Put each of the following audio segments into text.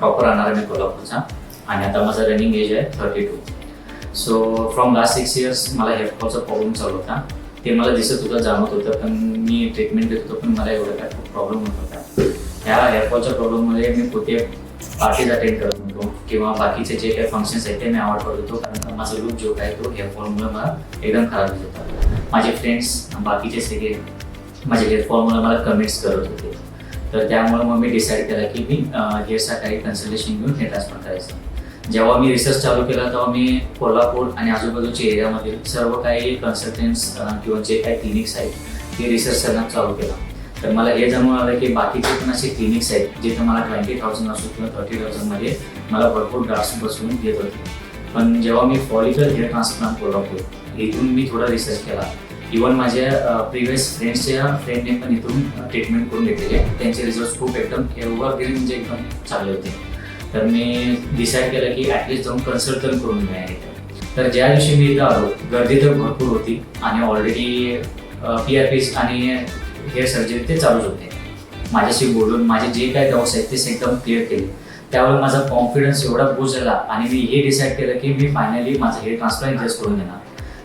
Proper राहणार मी कोल्हापूरचा आणि आता माझा रनिंग एज आहे 32. सो फ्रॉम लास्ट 6 years मला हेअरफॉलचा प्रॉब्लेम चालू होता. ते मला दिसत होतं, जाणवत होतं, पण मी ट्रीटमेंट घेत होतो, पण मला एवढा काय प्रॉब्लेम होत होता. ह्या हेअरफॉलच्या प्रॉब्लेममध्ये मी कुठे पार्टीज अटेंड करत होतो किंवा बाकीचे जे काही फंक्शन्स आहेत ते मी अवॉइड करत होतो, कारण माझा लुक जो काय तो हेअरफॉलमुळे मला एकदम खराब होत होता. माझे फ्रेंड्स बाकीचे सगळे माझ्या हेअरफॉलमुळे मला कमेंट्स करत होते. तर त्यामुळे मग मी डिसाईड केला की मी हेअरसाठी कन्सल्टेशन घेऊन हेअर ट्रान्सप्लांट करायचं. जेव्हा मी रिसर्च चालू केला तेव्हा मी कोल्हापूर आणि आजूबाजूच्या एरियामधील सर्व काही कन्सल्टंट्स किंवा जे काही क्लिनिक्स आहेत ते रिसर्च करणं चालू केला. तर मला हे जाणून आलं की बाकीचे पण असे क्लिनिक्स आहेत जिथे मला 20,000 असो किंवा 30,000 मध्ये मला भरपूर ड्राफ्ट्स बसवून देत होते. पण जेव्हा मी फॉलिकल हेअर ट्रान्सप्लांट कोल्हापूर इथून मी थोडा रिसर्च केला. इव्हन माझ्या प्रिव्हियस फ्रेंड्सच्या फ्रेंडने पण इथून ट्रीटमेंट करून घेतलेले. त्यांचे रिझल्ट खूप एकदम एव्हरग्रीन म्हणजे एकदम चांगले होते. तर मी डिसाईड केलं की ॲटलिस्ट जाऊन कन्सल्ट करून मिळाले. तर ज्या दिवशी मी इथं आलो गर्दी तर भरपूर होती आणि ऑलरेडी PRPs आणि हेअर सर्जरी ते चालूच होते. माझ्याशी बोलून माझे जे काही डाऊट्स आहेत ते एकदम क्लिअर केले. त्यावेळी माझा कॉन्फिडन्स एवढा बूस्ट झाला आणि मी हे डिसाईड केलं की मी फायनली माझं हेअर ट्रान्सप्लांट जस्ट करून देणार.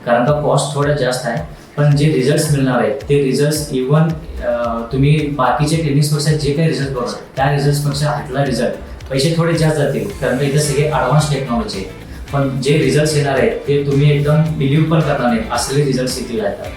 कारण का कॉस्ट थोडा जास्त आहे, पण जे रिझल्ट्स मिळणार आहेत ते रिझल्ट्स इव्हन तुम्ही बाकीचे क्लिनिक्सपेक्षा जे काही रिझल्ट बघा त्या रिझल्ट्सपेक्षा हातला रिझल्ट पैसे थोडे जास्त जातील, कारण का इथं सगळे ॲडव्हान्स टेक्नॉलॉजी आहे. पण जे रिझल्ट्स येणार आहेत ते तुम्ही एकदम बिलीव्ह पण करणार नाही असले रिझल्ट्स इथे येतात.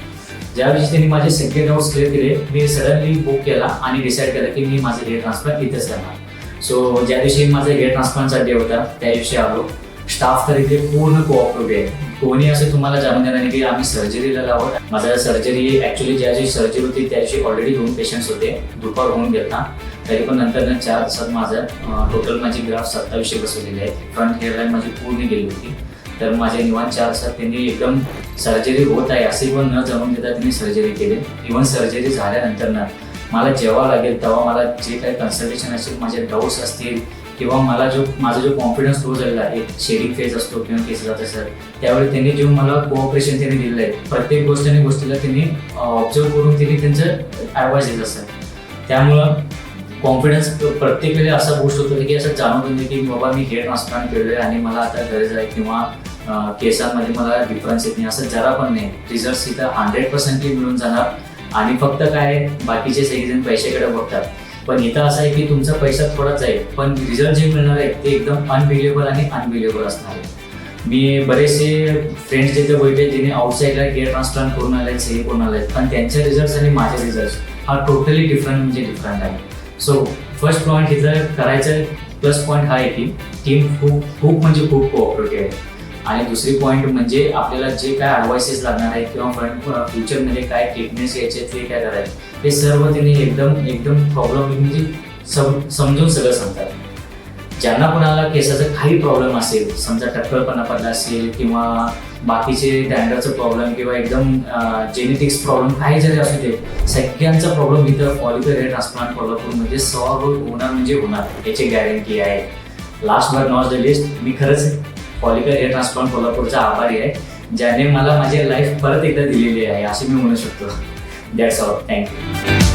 ज्यावेळी त्यांनी माझे सगळे डाऊट्स क्लिअर केले मी सडनली बुक केला आणि डिसाईड केलं की मी माझं हेअर ट्रान्सप्लांट इथेच करणार. सो ज्या दिवशी माझा हेअर ट्रान्सप्लांटचा डे होता त्या दिवशी आलो. स्टाफ तर इथे पूर्ण कोऑपरेटिव्ह आहे. कोणी असं तुम्हाला जाणून देणार नाही की आम्ही सर्जरीला लावत. माझा सर्जरी ॲक्च्युली ज्या दिवशी सर्जरी होती त्या दिवशी ऑलरेडी 2 पेशंट्स होते. दुपार होऊन गेला तरी पण नंतर 4 तासात माझं टोटल माझी ग्राफ 2700 बसवलेली आहे. फ्रंट हेअरलाईन माझी पूर्ण गेली होती. तर माझे निवांत 4 तासात त्यांनी एकदम सर्जरी होत आहे असे पण न जाणून देता त्यांनी सर्जरी केली. इव्हन सर्जरी झाल्यानंतर ना मला जेव्हा लागेल तेव्हा मला जे काही कन्सल्टेशन असेल, माझे डाऊट्स असतील किंवा मला माझा जो कॉन्फिडन्स लो झालेला आहे, शेडिंग फेज असतो किंवा केस जात असेल, त्यावेळी त्यांनी जे मला कोऑपरेशन त्यांनी दिलेलं आहे प्रत्येक गोष्टीला त्यांनी ऑब्झर्व करून त्यांनी त्यांचं ॲडवाईस देत असतात. त्यामुळं कॉन्फिडन्स प्रत्येक वेळेला असा बूस्ट होतो की असं जाणून होतं की बाबा मी हेअर ट्रान्सप्लांट केलं आहे आणि मला आता गरज आहे किंवा केसांमध्ये मला डिफरन्स येत नाही असं जरा पण नाही. रिझल्ट्स इथं 100% मिळून जाणार आणि फक्त काय बाकीचे सगळेजण पैशाकडे बघतात, पण इथं असं आहे की तुमचा पैसा थोडाच जाईल पण रिझल्ट जे मिळणार आहे ते एकदम अनबिलिव्हेबल आणि अनबिलिव्हेबल असणार आहे. मी बरेचसे फ्रेंड्स जिथे बघितले जिने आउटसाईडला हेअर ट्रान्सप्लांट करून आले आहेत, सही करून आले आहेत, पण त्यांचे रिझल्ट्स आणि माझे रिझल्ट्स हा टोटली डिफरंट आहे. सो फर्स्ट पॉईंट इथं करायचं प्लस पॉईंट हा आहे की टीम खूप म्हणजे खूप कोऑपरेटिव्ह आहे. आणि दुसरी पॉईंट म्हणजे आपल्याला जे काय ॲडवाइसेस लागणार आहे किंवा फ्युचरमध्ये काय ट्रीटमेंट्स घ्यायचे ते काय करायचे हे सर्व त्यांनी एकदम प्रॉब्लेम म्हणजे समजून सगळं सांगतात. ज्यांना कोणाला केसाचा काही प्रॉब्लेम असेल, समजा टक्कलपणा पडला असेल किंवा बाकीचे डॅन्ड्रफचा प्रॉब्लेम किंवा एकदम जेनेटिक्स प्रॉब्लेम काही जरी असू दे, सगळ्यांचा प्रॉब्लेम इथं फॉलिकल हेअर ट्रान्सप्लांट कोल्हापूरमध्ये सॉल्व्ह होणार म्हणजे होणार याची गॅरंटी आहे. Last but not the least, मी खरंच फॉलिकल हेअर ट्रान्सप्लांट कोल्हापूरचा आभारी आहे ज्याने मला माझी लाईफ परत एकदा दिलेली आहे असे मी म्हणू शकतो. That's all. थँक्यू.